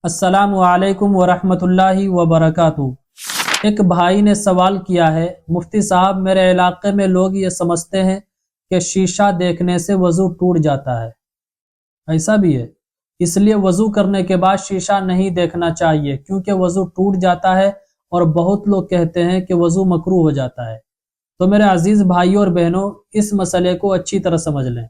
السلام علیکم ورحمۃ اللہ وبرکاتہ۔ ایک بھائی نے سوال کیا ہے، مفتی صاحب میرے علاقے میں لوگ یہ سمجھتے ہیں کہ شیشہ دیکھنے سے وضو ٹوٹ جاتا ہے، ایسا بھی ہے، اس لیے وضو کرنے کے بعد شیشہ نہیں دیکھنا چاہیے کیونکہ وضو ٹوٹ جاتا ہے، اور بہت لوگ کہتے ہیں کہ وضو مکروہ ہو جاتا ہے۔ تو میرے عزیز بھائیوں اور بہنوں، اس مسئلے کو اچھی طرح سمجھ لیں،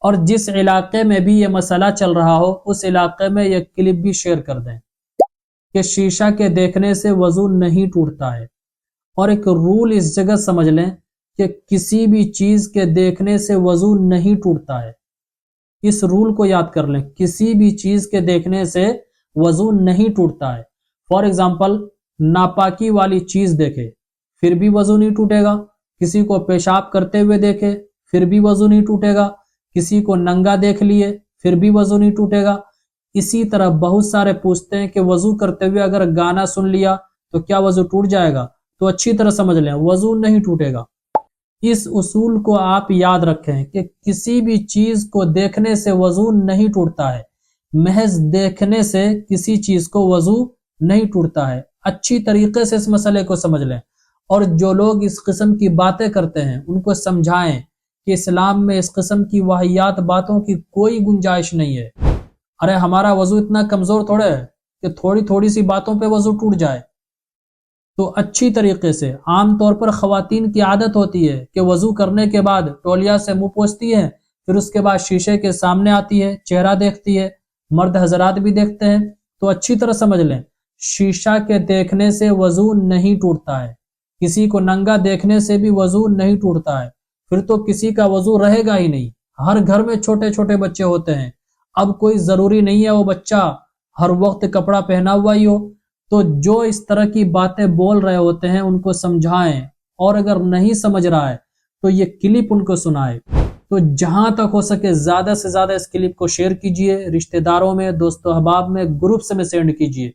اور جس علاقے میں بھی یہ مسئلہ چل رہا ہو اس علاقے میں یہ کلپ بھی شیئر کر دیں کہ شیشہ کے دیکھنے سے وضو نہیں ٹوٹتا ہے۔ اور ایک رول اس جگہ سمجھ لیں کہ کسی بھی چیز کے دیکھنے سے وضو نہیں ٹوٹتا ہے، اس رول کو یاد کر لیں، کسی بھی چیز کے دیکھنے سے وضو نہیں ٹوٹتا ہے۔ فار ایگزامپل، ناپاکی والی چیز دیکھے پھر بھی وضو نہیں ٹوٹے گا، کسی کو پیشاب کرتے ہوئے دیکھے پھر بھی وضو نہیں ٹوٹے گا، کسی کو ننگا دیکھ لیے پھر بھی وضو نہیں ٹوٹے گا۔ اسی طرح بہت سارے پوچھتے ہیں کہ وضو کرتے ہوئے اگر گانا سن لیا تو کیا وضو ٹوٹ جائے گا؟ تو اچھی طرح سمجھ لیں، وضو نہیں ٹوٹے گا۔ اس اصول کو آپ یاد رکھیں کہ کسی بھی چیز کو دیکھنے سے وضو نہیں ٹوٹتا ہے، محض دیکھنے سے کسی چیز کو وضو نہیں ٹوٹتا ہے۔ اچھی طریقے سے اس مسئلے کو سمجھ لیں، اور جو لوگ اس قسم کی باتیں کرتے ہیں ان کو سمجھائیں کہ اسلام میں اس قسم کی واہیات باتوں کی کوئی گنجائش نہیں ہے۔ ارے ہمارا وضو اتنا کمزور تھوڑے ہے کہ تھوڑی تھوڑی سی باتوں پہ وضو ٹوٹ جائے۔ تو اچھی طریقے سے، عام طور پر خواتین کی عادت ہوتی ہے کہ وضو کرنے کے بعد تولیہ سے منہ پوچھتی ہے، پھر اس کے بعد شیشے کے سامنے آتی ہے، چہرہ دیکھتی ہے، مرد حضرات بھی دیکھتے ہیں۔ تو اچھی طرح سمجھ لیں، شیشہ کے دیکھنے سے وضو نہیں ٹوٹتا ہے، کسی کو ننگا دیکھنے سے بھی وضو نہیں ٹوٹتا ہے، پھر تو کسی کا وضو رہے گا ہی نہیں۔ ہر گھر میں چھوٹے چھوٹے بچے ہوتے ہیں، اب کوئی ضروری نہیں ہے وہ بچہ ہر وقت کپڑا پہنا ہوا ہی ہو۔ تو جو اس طرح کی باتیں بول رہے ہوتے ہیں ان کو سمجھائیں، اور اگر نہیں سمجھ رہا ہے تو یہ کلپ ان کو سنائے۔ تو جہاں تک ہو سکے زیادہ سے زیادہ اس کلپ کو شیئر کیجئے، رشتہ داروں میں، دوست و احباب میں، گروپس میں سینڈ کیجئے،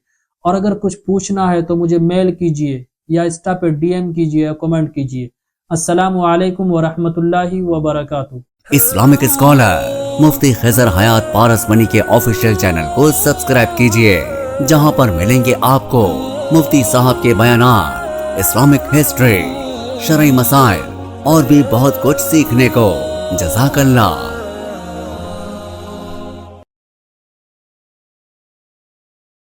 اور اگر کچھ پوچھنا ہے تو مجھے میل کیجئے یا انسٹا پہ ڈی ایم کیجئے یا کمنٹ کیجئے۔ السلام علیکم ورحمۃ اللہ وبرکاتہ۔ اسلامک اسکالر مفتی خضر حیات پارس منی کے آفیشیل چینل کو سبسکرائب کیجئے، جہاں پر ملیں گے آپ کو مفتی صاحب کے بیانات، اسلامک ہسٹری، شرعی مسائل اور بھی بہت کچھ سیکھنے کو۔ جزاک اللہ۔